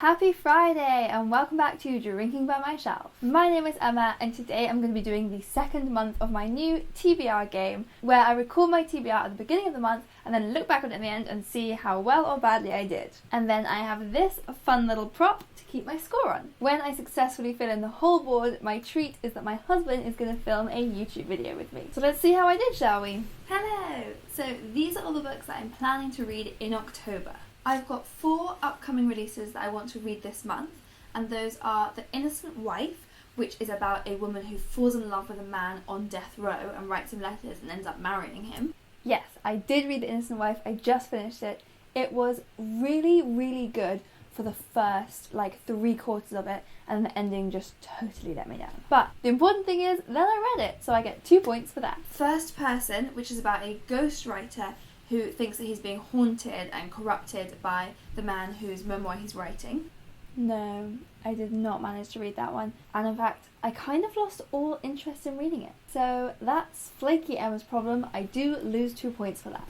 Happy Friday and welcome back to Drinking by My Shelf. My name is Emma and today I'm going to be doing the second month of my new TBR game where I record my TBR at the beginning of the month and then look back on it at the end and see how well or badly I did. And then I have this fun little prop to keep my score on. When I successfully fill in the whole board, my treat is that my husband is going to film a YouTube video with me. So let's see how I did, shall we? Hello! So these are all the books that I'm planning to read in October. I've got 4 upcoming releases that I want to read this month, and those are The Innocent Wife, which is about a woman who falls in love with a man on death row and writes him letters and ends up marrying him. Yes, I did read The Innocent Wife, I just finished it. It was really good for the first 3/4 of it, and the ending just totally let me down. But the important thing is that I read it, so I get 2 points for that. First Person, which is about a ghostwriter who thinks that he's being haunted and corrupted by the man whose memoir he's writing. No, I did not manage to read that one, and in fact, I kind of lost all interest in reading it. So that's flaky Emma's problem. I do lose 2 points for that.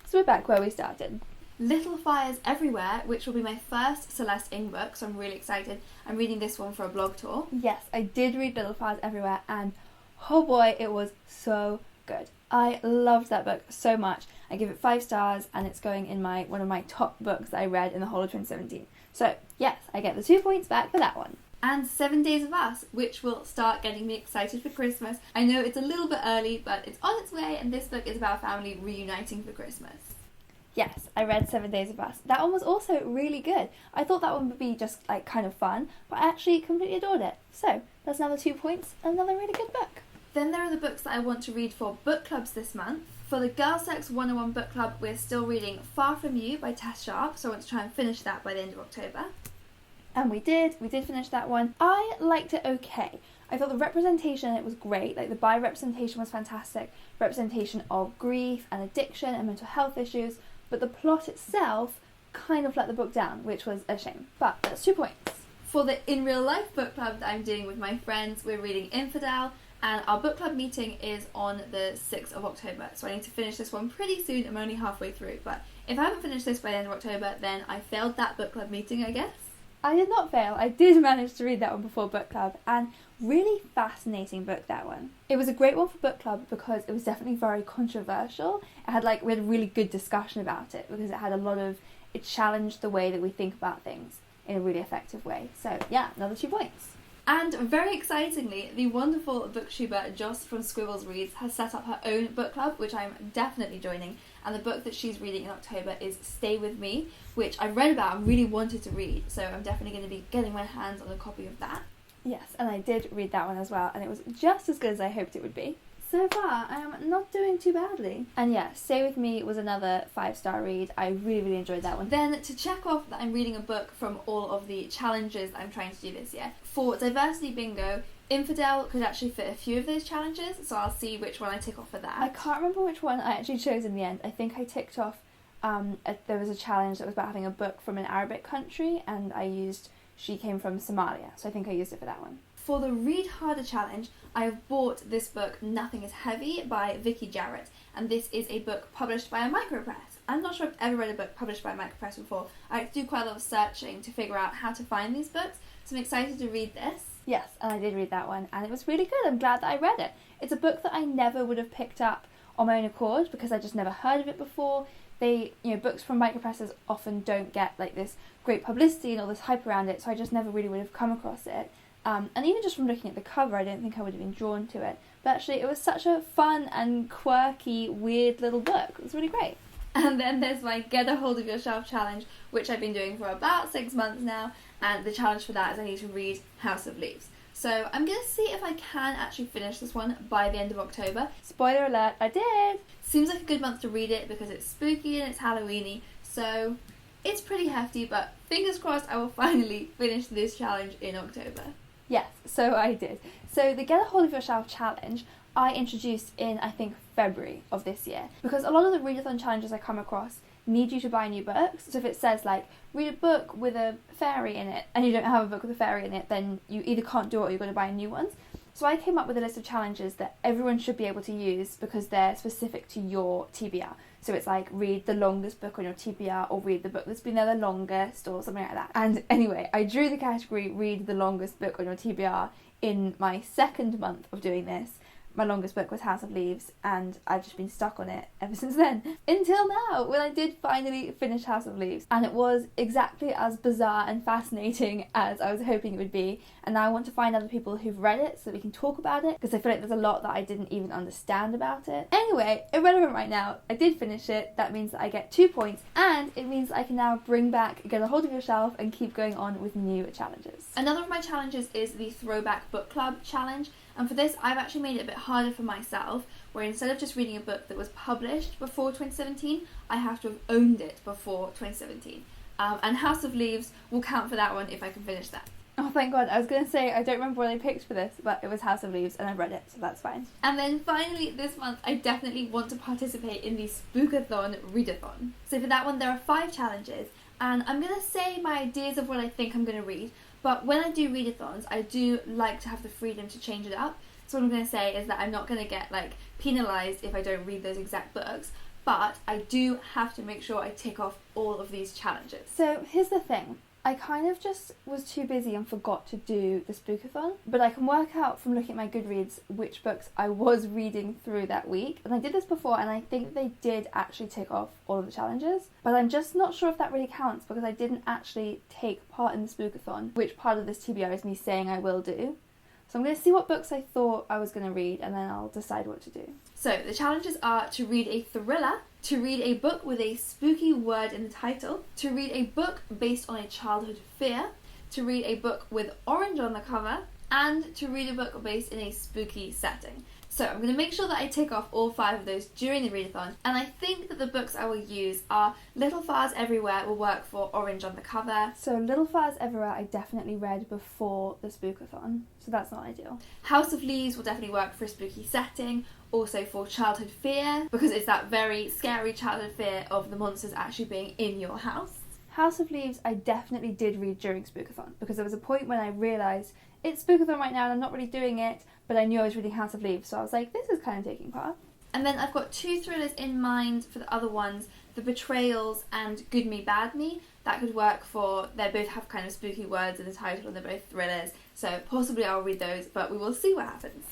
So we're back where we started. Little Fires Everywhere, which will be my first Celeste Ng book, so I'm really excited. I'm reading this one for a blog tour. Yes, I did read Little Fires Everywhere, and oh boy, it was so good. I loved that book so much. I give it 5 stars and it's going in one of my top books that I read in the whole of 2017. So yes, I get the 2 points back for that one. And 7 Days of Us, which will start getting me excited for Christmas. I know it's a little bit early, but it's on its way, and this book is about a family reuniting for Christmas. Yes, I read 7 Days of Us. That one was also really good. I thought that one would be just kind of fun, but I actually completely adored it. So that's another 2 points, another really good book. Then there are the books that I want to read for book clubs this month. For the Girl Sex 101 book club, we're still reading Far From You by Tess Sharp, so I want to try and finish that by the end of October. And we did finish that one. I liked it okay. I thought the representation in it was great, the bi representation was fantastic, representation of grief and addiction and mental health issues, but the plot itself kind of let the book down, which was a shame. But that's 2 points. For the In Real Life book club that I'm doing with my friends, we're reading Fidel. And our book club meeting is on the 6th of October, so I need to finish this one pretty soon. I'm only halfway through, but if I haven't finished this by the end of October, then I failed that book club meeting, I guess. I did not fail. I did manage to read that one before book club, and really fascinating book, that one. It was a great one for book club because it was definitely very controversial. We had a really good discussion about it because it challenged the way that we think about things in a really effective way. So yeah, another 2 points. And very excitingly, the wonderful booktuber Joss from Squirrel Reads has set up her own book club, which I'm definitely joining. And the book that she's reading in October is Stay With Me, which I read about and really wanted to read. So I'm definitely going to be getting my hands on a copy of that. Yes, and I did read that one as well, and it was just as good as I hoped it would be. So far, I am not doing too badly. And yeah, Stay With Me was another 5-star read. I really enjoyed that one. Then, to check off that I'm reading a book from all of the challenges I'm trying to do this year, for Diversity Bingo, Infidel could actually fit a few of those challenges, so I'll see which one I tick off for that. I can't remember which one I actually chose in the end. I think I ticked off, there was a challenge that was about having a book from an Arabic country, and I used She Came From Somalia, so I think I used it for that one. For the Read Harder challenge, I have bought this book, Nothing Is Heavy, by Vicky Jarrett, and this is a book published by a micropress. I'm not sure I've ever read a book published by a micropress before. I had to do quite a lot of searching to figure out how to find these books, so I'm excited to read this. Yes, and I did read that one, and it was really good. I'm glad that I read it. It's a book that I never would have picked up on my own accord because I just never heard of it before. Books from micropresses often don't get this great publicity and all this hype around it, so I just never really would have come across it. And even just from looking at the cover, I don't think I would have been drawn to it. But actually, it was such a fun and quirky, weird little book. It was really great. And then there's my Get a Hold of Your Shelf challenge, which I've been doing for about 6 months now. And the challenge for that is I need to read House of Leaves. So I'm going to see if I can actually finish this one by the end of October. Spoiler alert, I did! Seems like a good month to read it because it's spooky and it's Halloweeny. So it's pretty hefty, but fingers crossed I will finally finish this challenge in October. Yes, so I did. So the Get a Hold of Your Shelf challenge I introduced in, I think, February of this year. Because a lot of the readathon challenges I come across need you to buy new books. So if it says read a book with a fairy in it and you don't have a book with a fairy in it, then you either can't do it or you're going to buy new ones. So I came up with a list of challenges that everyone should be able to use because they're specific to your TBR. So it's like read the longest book on your TBR or read the book that's been there the longest or something like that. And anyway, I drew the category read the longest book on your TBR in my second month of doing this. My longest book was House of Leaves, and I've just been stuck on it ever since then. Until now, when I did finally finish House of Leaves, and it was exactly as bizarre and fascinating as I was hoping it would be. And now I want to find other people who've read it so that we can talk about it, because I feel like there's a lot that I didn't even understand about it. Anyway, irrelevant right now. I did finish it. That means that I get 2 points, and it means I can now bring back Get a Hold of Your Shelf and keep going on with new challenges. Another of my challenges is the Throwback Book Club challenge. And for this, I've actually made it a bit harder for myself, where instead of just reading a book that was published before 2017, I have to have owned it before 2017. And House of Leaves will count for that one if I can finish that. Oh, thank God. I was going to say, I don't remember what I picked for this, but it was House of Leaves and I read it, so that's fine. And then finally, this month, I definitely want to participate in the Spookathon Readathon. So for that one, there are 5 challenges, and I'm going to say my ideas of what I think I'm going to read. But when I do readathons, I do like to have the freedom to change it up. So what I'm going to say is that I'm not going to get penalised if I don't read those exact books, but I do have to make sure I tick off all of these challenges. So here's the thing. I kind of just was too busy and forgot to do the Spookathon, but I can work out from looking at my Goodreads which books I was reading through that week. And I did this before, and I think they did actually tick off all of the challenges, but I'm just not sure if that really counts because I didn't actually take part in the Spookathon, which part of this TBR is me saying I will do. So I'm going to see what books I thought I was going to read, and then I'll decide what to do. So the challenges are to read a thriller, to read a book with a spooky word in the title, to read a book based on a childhood fear, to read a book with orange on the cover, and to read a book based in a spooky setting. So I'm going to make sure that I tick off all 5 of those during the readathon, and I think that the books I will use are Little Fires Everywhere will work for orange on the cover. So Little Fires Everywhere I definitely read before the Spookathon, so that's not ideal. House of Leaves will definitely work for a spooky setting, also for childhood fear, because it's that very scary childhood fear of the monsters actually being in your house. House of Leaves I definitely did read during Spookathon, because there was a point when I realised it's Spookathon right now and I'm not really doing it, but I knew I was reading House of Leaves, so I was like, this is kind of taking part. And then I've got 2 thrillers in mind for the other ones, The Betrayals and Good Me, Bad Me. That could work for, they both have kind of spooky words in the title and they're both thrillers, so possibly I'll read those, but we will see what happens.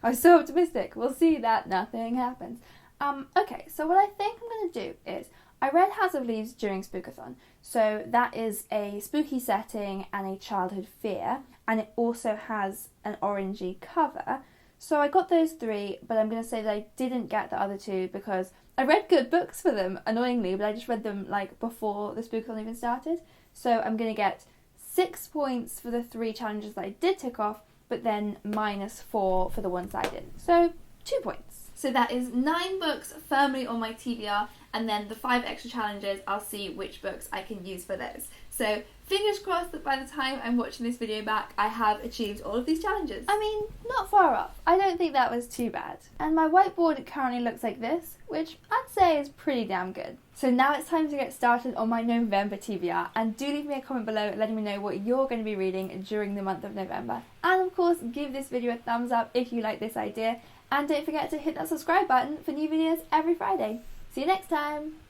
I was so optimistic. We'll see that nothing happens. Okay, so what I think I'm going to do is, I read House of Leaves during Spookathon, so that is a spooky setting and a childhood fear, and it also has an orangey cover. So I got those 3, but I'm going to say that I didn't get the other 2 because I read good books for them, annoyingly, but I just read them before the Spookathon even started. So I'm going to get 6 points for the 3 challenges that I did tick off, but then -4 for the ones I didn't. So 2 points. So that is 9 books firmly on my TBR, and then the 5 extra challenges, I'll see which books I can use for those. So fingers crossed that by the time I'm watching this video back, I have achieved all of these challenges. I mean, not far off. I don't think that was too bad. And my whiteboard currently looks like this, which I'd say is pretty damn good. So now it's time to get started on my November TBR, and do leave me a comment below letting me know what you're going to be reading during the month of November. And of course, give this video a thumbs up if you like this idea, and don't forget to hit that subscribe button for new videos every Friday. See you next time!